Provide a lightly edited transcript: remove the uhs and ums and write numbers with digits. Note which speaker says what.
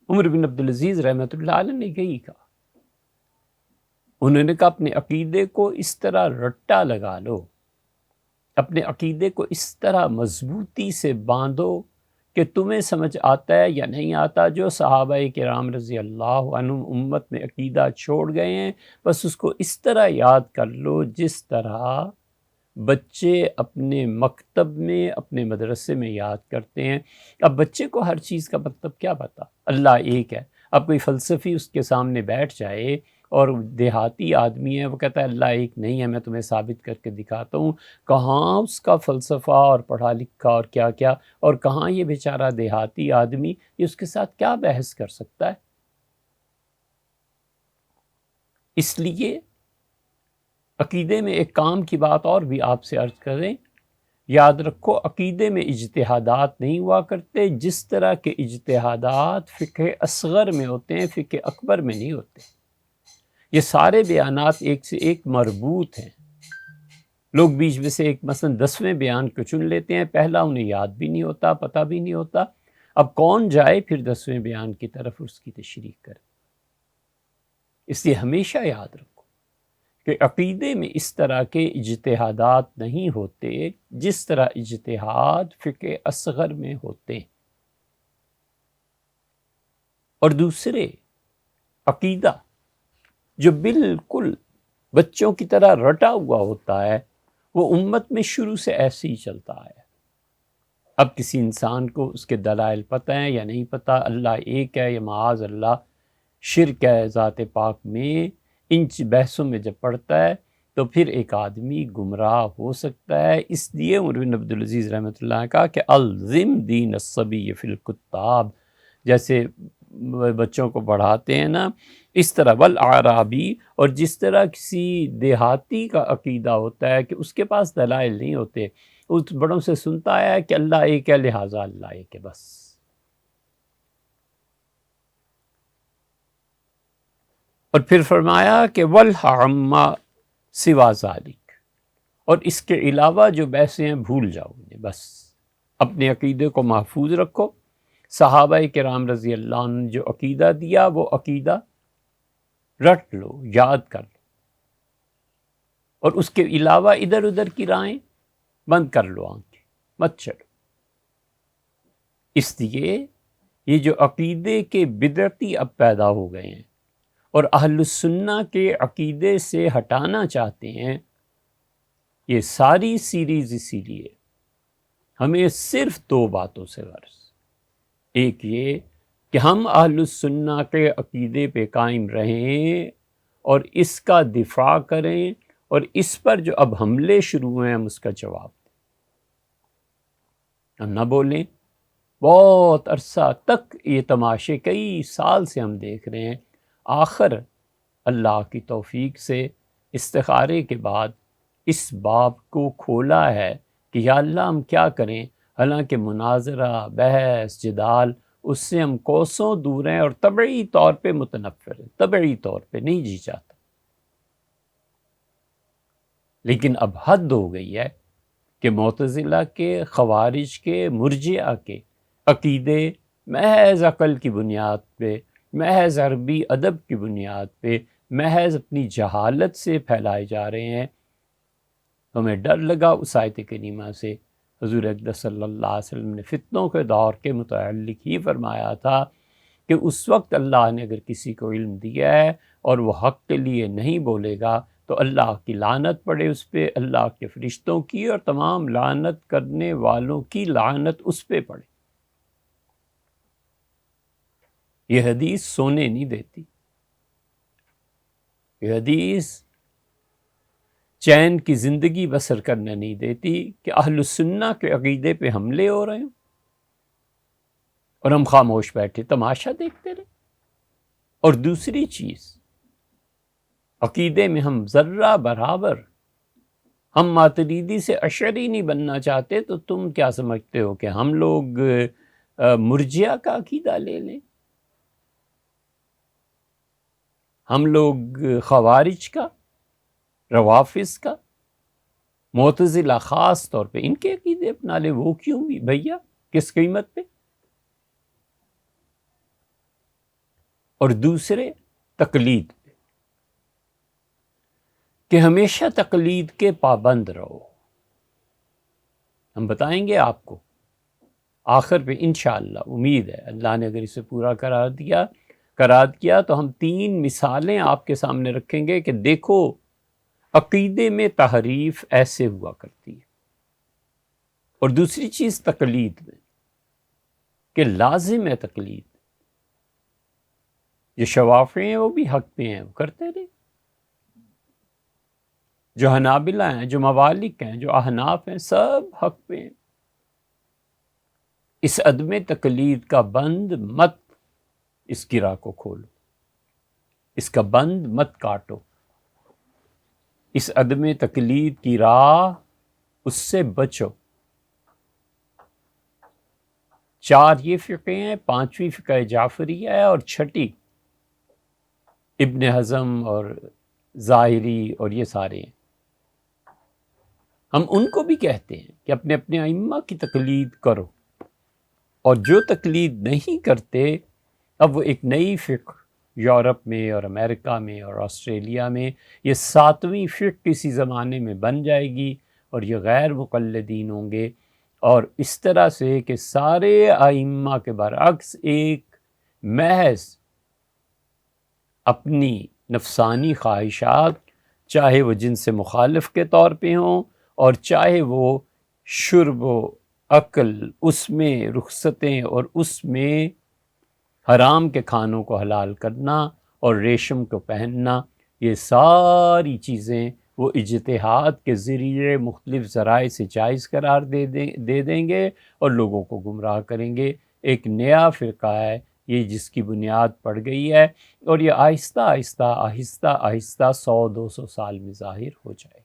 Speaker 1: عمر بن عبدالعزیز رحمۃ اللہ علیہ نے یہی کہا، انہوں نے کہا اپنے عقیدے کو اس طرح رٹا لگا لو، اپنے عقیدے کو اس طرح مضبوطی سے باندھو کہ تمہیں سمجھ آتا ہے یا نہیں آتا، جو صحابہ کرام رضی اللہ عنہم امت میں عقیدہ چھوڑ گئے ہیں، بس اس کو اس طرح یاد کر لو جس طرح بچے اپنے مکتب میں اپنے مدرسے میں یاد کرتے ہیں۔ اب بچے کو ہر چیز کا مطلب کیا پتا، اللہ ایک ہے۔ اب کوئی فلسفی اس کے سامنے بیٹھ جائے اور دیہاتی آدمی ہے، وہ کہتا ہے اللہ ایک نہیں ہے، میں تمہیں ثابت کر کے دکھاتا ہوں، کہاں اس کا فلسفہ اور پڑھا لکھا اور کیا کیا، اور کہاں یہ بیچارہ دیہاتی آدمی یہ اس کے ساتھ کیا بحث کر سکتا ہے۔ اس لیے عقیدے میں ایک کام کی بات اور بھی آپ سے عرض کریں، یاد رکھو عقیدے میں اجتہادات نہیں ہوا کرتے، جس طرح کے اجتہادات فقہ اصغر میں ہوتے ہیں فقہ اکبر میں نہیں ہوتے۔ یہ سارے بیانات ایک سے ایک مربوط ہیں، لوگ بیچ میں سے ایک مثلا 10ویں بیان کو چن لیتے ہیں، پہلا انہیں یاد بھی نہیں ہوتا، پتہ بھی نہیں ہوتا، اب کون جائے پھر 10ویں بیان کی طرف اس کی تشریح کرے۔ اس لیے ہمیشہ یاد رکھو کہ عقیدے میں اس طرح کے اجتہادات نہیں ہوتے جس طرح اجتہاد فقہ اصغر میں ہوتے ہیں۔ اور دوسرے، عقیدہ جو بالکل بچوں کی طرح رٹا ہوا ہوتا ہے وہ امت میں شروع سے ایسے ہی چلتا ہے۔ اب کسی انسان کو اس کے دلائل پتہ ہیں یا نہیں پتہ، اللہ ایک ہے یا معاذ اللہ شرک ہے ذات پاک میں، ان بحثوں میں جب پڑھتا ہے تو پھر ایک آدمی گمراہ ہو سکتا ہے۔ اس لیے عمر بن عبدالعزیز رحمۃ اللہ نے کہا کہ الزم دین الصبی فی الکتاب، جیسے بچوں کو پڑھاتے ہیں نا اس طرح، والاعرابی، اور جس طرح کسی دیہاتی کا عقیدہ ہوتا ہے کہ اس کے پاس دلائل نہیں ہوتے، اس بڑوں سے سنتا ہے کہ اللہ ایک ہے لہٰذا اللہ ایک ہے بس۔ اور پھر فرمایا کہ والحما سوا ذالک، اور اس کے علاوہ جو بحثیں ہیں بھول جاؤ انہیں، بس اپنے عقیدے کو محفوظ رکھو۔ صحابہ کرام رضی اللہ عنہ نے جو عقیدہ دیا وہ عقیدہ رٹ لو، یاد کر لو، اور اس کے علاوہ ادھر ادھر کی رائیں بند کر لو، آنکھیں مت چلو۔ اس لیے یہ جو عقیدے کے بدعتی اب پیدا ہو گئے ہیں اور اہل السنہ کے عقیدے سے ہٹانا چاہتے ہیں، یہ ساری سیریز اسی لیے ہمیں صرف 2 باتوں سے غرض، ایک یہ کہ ہم اہل السنہ کے عقیدے پہ قائم رہیں اور اس کا دفاع کریں، اور اس پر جو اب حملے شروع ہوئے ہیں ہم اس کا جواب دیں، ہم نہ بولیں۔ بہت عرصہ تک یہ تماشے کئی سال سے ہم دیکھ رہے ہیں، آخر اللہ کی توفیق سے استخارے کے بعد اس باب کو کھولا ہے کہ یا اللہ ہم کیا کریں، حالانکہ مناظرہ، بحث، جدال اس سے ہم کوسوں دور ہیں اور طبعی طور پہ متنفر ہیں، طبعی طور پہ نہیں جی چاہتا۔ لیکن اب حد ہو گئی ہے کہ معتزلہ کے، خوارج کے، مرجئہ کے عقیدے محض عقل کی بنیاد پہ، محض عربی ادب کی بنیاد پہ، محض اپنی جہالت سے پھیلائے جا رہے ہیں۔ ہمیں ڈر لگا اس آیت کریمہ سے، حضور اقدس صلی اللہ علیہ وسلم نے فتنوں کے دور کے متعلق ہی فرمایا تھا کہ اس وقت اللہ نے اگر کسی کو علم دیا ہے اور وہ حق کے لیے نہیں بولے گا تو اللہ کی لعنت پڑے اس پہ، اللہ کے فرشتوں کی اور تمام لعنت کرنے والوں کی لعنت اس پہ پڑے۔ یہ حدیث سونے نہیں دیتی، یہ حدیث چین کی زندگی بسر کرنے نہیں دیتی کہ اہل السنہ کے عقیدے پہ حملے ہو رہے ہیں اور ہم خاموش بیٹھے تماشا دیکھتے رہے۔ اور دوسری چیز، عقیدے میں ہم ذرہ برابر، ہم ماتریدی سے اشعری نہیں بننا چاہتے، تو تم کیا سمجھتے ہو کہ ہم لوگ مرجئہ کا عقیدہ لے لیں، ہم لوگ خوارج کا، روافض کا، معتزلہ خاص طور پہ ان کے عقیدے اپنا لیں؟ وہ کیوں بھی بھیا، کس قیمت پہ؟ اور دوسرے تقلید پہ، کہ ہمیشہ تقلید کے پابند رہو. ہم بتائیں گے آپ کو آخر پہ انشاءاللہ، امید ہے اللہ نے اگر اسے پورا قرار کیا تو ہم 3 مثالیں آپ کے سامنے رکھیں گے کہ دیکھو عقیدے میں تحریف ایسے ہوا کرتی ہے. اور دوسری چیز تقلید میں، کہ لازم ہے تقلید. جو شوافی ہیں وہ بھی حق پہ ہیں، وہ کرتے رہے. جو حنابلہ ہیں، جو موالک ہیں، جو احناف ہیں، سب حق پہ ہیں. اس عدم تقلید کا بند مت اس کی راہ کو کھولو، اس کا بند مت کاٹو. اس عدم تقلید کی راہ، اس سے بچو. 4 یہ فقہ ہیں، 5ویں فقہ جعفریہ ہے، اور 6 ابن حزم اور ظاہری اور یہ سارے ہیں. ہم ان کو بھی کہتے ہیں کہ اپنے اپنے ائمہ کی تقلید کرو، اور جو تقلید نہیں کرتے اب وہ ایک نئی فقہ یورپ میں اور امریکہ میں اور آسٹریلیا میں یہ 7ویں فقہ کسی زمانے میں بن جائے گی، اور یہ غیر مقلدین ہوں گے. اور اس طرح سے کہ سارے ائمہ کے برعکس ایک محض اپنی نفسانی خواہشات، چاہے وہ جن سے مخالف کے طور پہ ہوں اور چاہے وہ شرب و عقل، اس میں رخصتیں اور اس میں حرام کے کھانوں کو حلال کرنا اور ریشم کو پہننا، یہ ساری چیزیں وہ اجتہاد کے ذریعے مختلف ذرائع سے جائز قرار دے دیں گے اور لوگوں کو گمراہ کریں گے. ایک نیا فرقہ ہے یہ جس کی بنیاد پڑ گئی ہے، اور یہ آہستہ آہستہ 100-200 سال میں ظاہر ہو جائے.